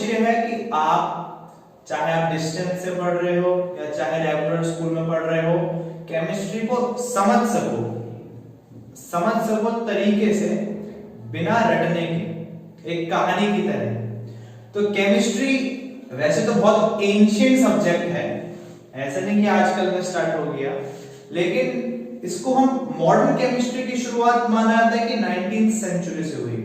उद्देश्य है कि आप चाहे आप डिस्टेंस से पढ़ रहे हो या चाहे रेगुलर स्कूल में पढ़ रहे हो, केमिस्ट्री को समझ सको तरीके से, बिना रटने के, एक कहानी की तरह। तो केमिस्ट्री वैसे तो बहुत एंशिएंट सब्जेक्ट है, ऐसा नहीं कि आजकल में स्टार्ट हो गया, लेकिन इसको हम मॉडर्न केमिस्ट्री की शुरुआत माना जाता है कि 19th सेंचुरी से हुई।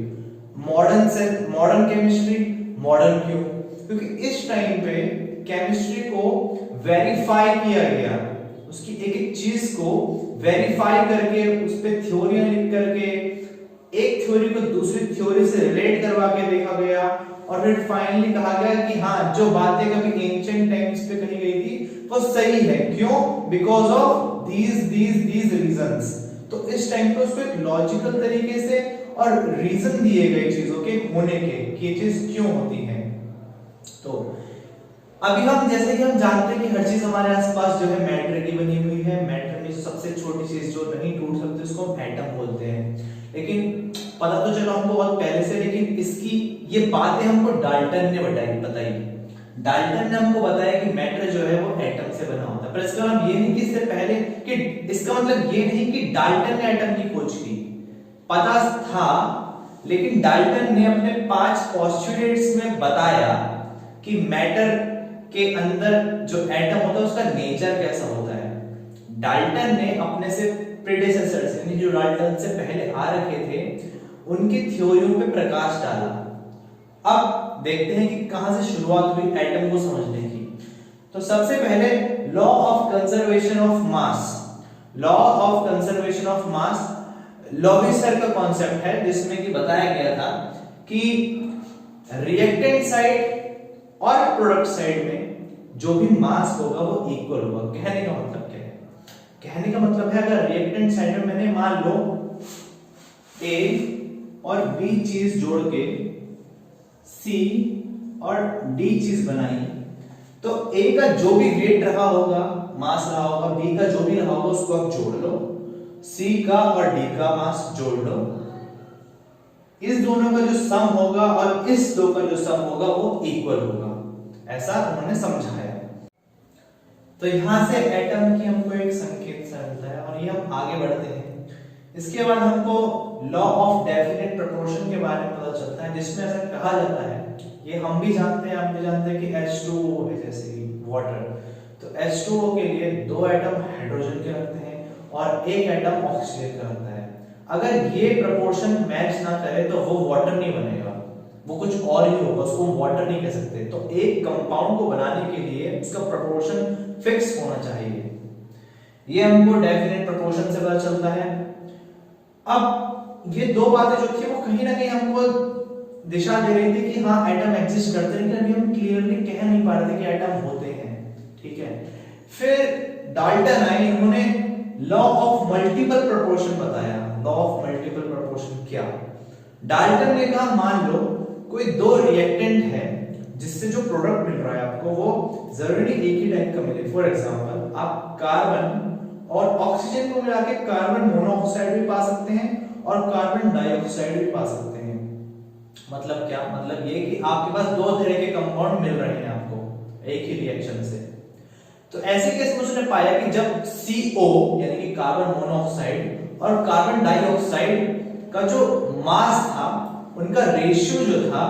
मॉडर्न केमिस्ट्री, मॉडर्न क्यों? क्योंकि इस टाइम पे केमिस्ट्री को वेरीफाई किया गया, उसकी एक एक चीज को वेरीफाई करके, उस पे थ्योरियां लिख करके, एक थ्योरी को दूसरी थ्योरी से रिलेट करवा के देखा गया, और फिर फाइनली कहा गया कि हाँ, जो बातें कभी एंशिएंट टाइम्स पे कही गई थी वो सही है। क्यों? Because of these reasons. तो इस टाइम पे उसको एक लॉजिकल तरीके से और रीजन दिए गए चीजों के होने के कि ये चीज क्यों होती है। तो अभी हम जैसे कि हम जानते हैं कि हर चीज हमारे आसपास जो है मैटर की बनी हुई है। मैटर में सबसे छोटी चीज जो नहीं टूट सकती उसको हम एटम बोलते हैं। लेकिन पता तो चलो हमको बहुत पहले से, लेकिन इसकी ये बातें हमको डाल्टन ने बताई। डाल्टन ने हमको बताया कि मैटर जो है वो एटम से बना होता है। पर इसका मतलब ये नहीं कि इससे पहले कि इसका मतलब ये नहीं कि डाल्टन ने एटम की खोज की, पता था, लेकिन डाल्टन ने अपने 5 पोस्टुलेट्स में बताया कि मैटर के अंदर जो एटम होता है उसका नेचर कैसा होता है। डाल्टन ने अपने से प्रेडेसेसर्स, यानी जो डाल्टन से पहले आ रखे थे, उनकी थ्योरियों पे प्रकाश डाला। अब देखते हैं कि कहां से शुरुआत हुई एटम को समझने की। तो सबसे पहले law of conservation of mass. Law of conservation of mass Lavoisier का कॉन्सेप्ट है, जिसमें कि बताया गया था कि रिएक्टेंट साइड और प्रोडक्ट साइड में जो भी मास होगा वो इक्वल होगा। कहने का मतलब क्या है? कहने का मतलब है अगर रिएक्टेंट साइड में मैंने मान लो A और B चीज जोड़ के C और D चीज बनाई, तो A का जो भी वेट रहा होगा, मास रहा होगा, B का जो भी रहा होगा उसको आप जोड़ लो, C का और D का मास जोड़ लो, इस दोनों का जो सम होगा और इस दो का जो सम होगा वो इक्वल होगा। ऐसा उन्होंने समझाया। तो यहां से एटम की हमको एक संकेत सा मिलता है, और ये हम आगे बढ़ते हैं। इसके बाद हमको लॉ ऑफ डेफिनेट प्रोपोर्शन के बारे में पता चलता है, जिसमें ऐसा कहा जाता है, ये हम भी जानते हैं, आप भी जानते हैं कि H2O है, जैसे कि वाटर। तो H2O के लिए 2 एटम हाइड्रोजन के रखते हैं और 1 एटम ऑक्सीजन का रखता है। अगर ये प्रोपोर्शन मैच ना करे तो वो वाटर नहीं बनेगा, वो कुछ और ही होगा, उसको वाटर नहीं कह सकते। तो एक कंपाउंड को बनाने के लिए उसका प्रोपोर्शन फिक्स होना चाहिए। ये हमको डेफिनेट प्रोपोर्शन से पता चलता है। अब ये दो बातें जो थी वो कहीं ना कहीं हमको दिशा दे रही थी कि हाँ एटम एग्जिस्ट करते हैं, लेकिन अभी हम क्लियरली कह नहीं पा रहे थे कि एटम होते हैं। ठीक है, फिर डाल्टन आए, इन्होंने लॉ ऑफ मल्टीपल प्रोपोर्शन बताया। लॉ ऑफ मल्टीपल प्रोपोर्शन क्या? डाल्टन ने कहा मान लो कोई 2 रिएक्टेंट है जिससे जो प्रोडक्ट मिल रहा है आपको वो जरूरी एक ही टाइप का मिले। फॉर एग्जांपल आप कार्बन और ऑक्सीजन को मिला के कार्बन मोनोऑक्साइड भी पा सकते हैं और कार्बन डाइऑक्साइड भी पा सकते हैं। मतलब क्या? मतलब ये कि आपके पास 2 तरह के कंपाउंड मिल रहे हैं आपको एक ही रिएक्शन से। तो ऐसे केस में उसने पाया कि जब CO यानी कि कार्बन मोनोऑक्साइड और कार्बन डाइऑक्साइड का जो मास था, उनका रेशियो जो था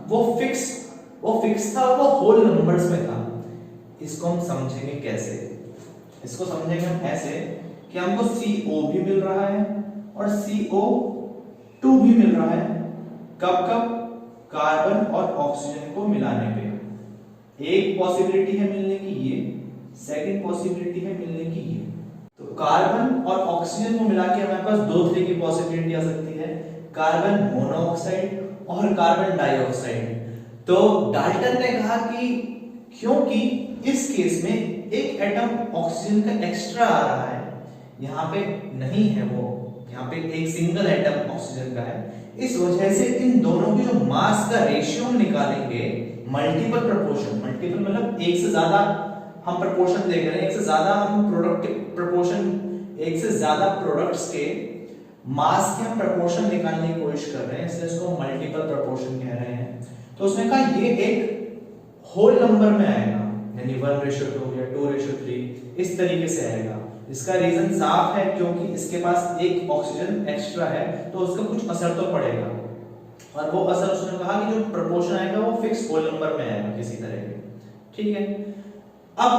वो फिक्स था, वो होल नंबर्स में था। इसको हम समझेंगे कैसे? इसको समझेंगे हम ऐसे कि हमको CO भी मिल रहा है और CO2 भी मिल रहा है। कब? कार्बन और ऑक्सीजन को मिलाने पे। एक पॉसिबिलिटी है मिलने की ये, सेकंड पॉसिबिलिटी है मिलने की ये। तो कार्बन और ऑक्सीजन को मिला के हमारे पास 2 तरह की पॉसिबिलिटी आ सकती है, कार्बन मोनोऑक्साइड और कार्बन डाइऑक्साइड। तो डाल्टन ने कहा कि क्योंकि इस केस में एक एटम ऑक्सीजन का एक्स्ट्रा आ रहा है, यहाँ पे नहीं है, वो यहाँ पे एक सिंगल एटम ऑक्सीजन का है, इस वजह से इन दोनों की जो मास का रेशियो हम निकालेंगे मल्टीपल प्रोपोर्शन। मल्टीपल मतलब एक से ज्यादा हम प्रोपोर्शन देख रहे हैं, एक से ज्यादा हम प्रोडक्ट के प्रोपोर्शन, एक से ज्यादा प्रोडक्ट्स के मास के हम प्रोपोर्शन निकालने की कोशिश कर रहे हैं, इसलिए इसको मल्टीपल प्रोपोर्शन कह रहे हैं। तो उसने कहा ये एक होल नंबर में आएगा, यानी 1:2 या 2:3 इस तरीके से आएगा। इसका रीजन साफ है, क्योंकि इसके पास एक ऑक्सीजन एक्स्ट्रा है तो उसका कुछ असर तो पड़ेगा, और वो असर उसने कहा कि जो प्रोपोर्शन आएगा वो फिक्स होल नंबर में आएगा किसी तरह के। ठीक है, अब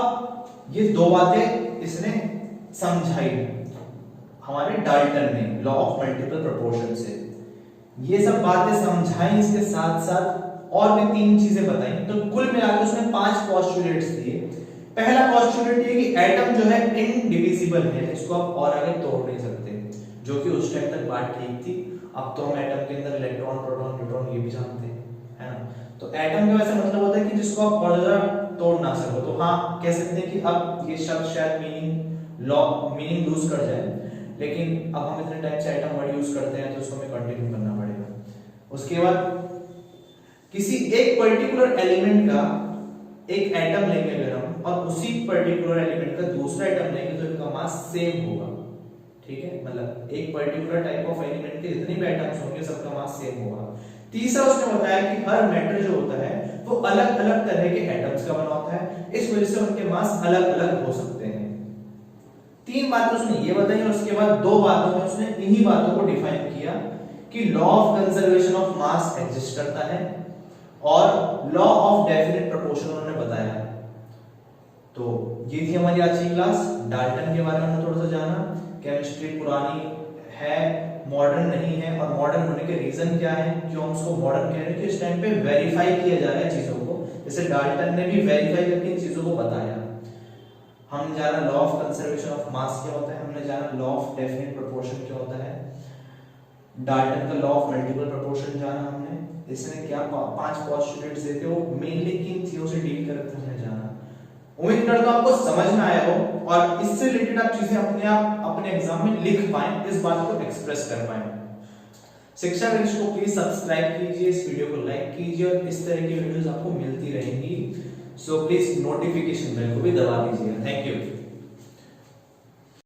ये दो बातें इसने समझाई हमारे डाल्टन ने लॉ ऑफ मल्टीपल प्रोपोर्शन से। ये सब बातें समझाई, इसके साथ साथ और भी 3 चीजें बताई। तो कुल मिलाकर उसने 5 पोस्टुलेट्स दिए। पहला पोस्टुलेट ये कि एटम जो है इनडिविजिबल है, इसको आप और आगे तोड़ नहीं सकते, जो कि उस टाइम तक बात ठीक थी। अब तो हम एटम के अंदर इलेक्ट्रॉन, प्रोटॉन, न्यूट्रॉन ये भी जानते हैं, है ना। तो एटम का वैसे मतलब होता है कि जिसको आप और ज्यादा तोड़ ना सको। तो हाँ, कह सकते हैं कि अब ये शब्द शायद मीनिंग लूज कर जाए, लेकिन अब हम इतने टाइम से एटम वर्ड यूज करते हैं तो उसको हमें कंटिन्यू करना पड़ेगा। उसके बाद किसी एक पर्टिकुलर एलिमेंट का एक एटम लेंगे अगर हम, और उसी पर्टिकुलर एलिमेंट का दूसरा एटम लेंगे तो इनका मास सेम होगा। ठीक है, मतलब एक पर्टिकुलर टाइप ऑफ एलिमेंट के जितने भी एटम्स होंगे सबका मास सेम होगा। तीसरा उसने बताया कि हर मैटर जो होता है वो अलग अलग तरह के एटम्स का बना होता है, इस वजह से उनके मास अलग अलग हो सकते हैं। 3 बातें उसने ये बताई, और उसके बाद 2 बातों में उसने इन्हीं बातों को डिफाइन किया कि law of conservation of mass exist करता है और लॉ ऑफ डेफिनेट प्रोपोर्शन उन्होंने बताया। तो ये थी हमारी आज की क्लास। डाल्टन के बारे में हमने थोड़ा सा जाना, केमिस्ट्री पुरानी है, मॉडर्न नहीं है, और मॉडर्न होने के रीजन क्या है, क्यों हम उसको मॉडर्न कह रहे हैं, कि इस टाइम पे वेरीफाई किया जा रहा है चीजों को, जैसे डाल्टन ने भी वेरीफाई करके इन चीजों को बताया। हमने जाना लॉ ऑफ कंजर्वेशन ऑफ मास क्या होता है, हमने जाना लॉ ऑफ डेफिनेट प्रोपोर्शन क्या होता है, डाल्टन का लॉ ऑफ मल्टीपल प्रोपोर्शन जाना हमने, इसने क्या 5 पोस्टुलेट्स देते हो मेनली किन चीजों से डील करते हैं हमने जाना। उम्मीद करता हूं आपको समझ में आया हो, और इससे रिलेटेड आप चीजें अपने आप अपने एग्जाम में लिख पाएं, इस बात को एक्सप्रेस कर पाएं। शिक्षा वृक्ष को प्लीज सब्सक्राइब कीजिए, इस वीडियो को लाइक कीजिए, और इस तरह की वीडियोस आपको मिलती रहेंगी। सो प्लीज नोटिफिकेशन बेल को भी दबा दीजिए। Thank you.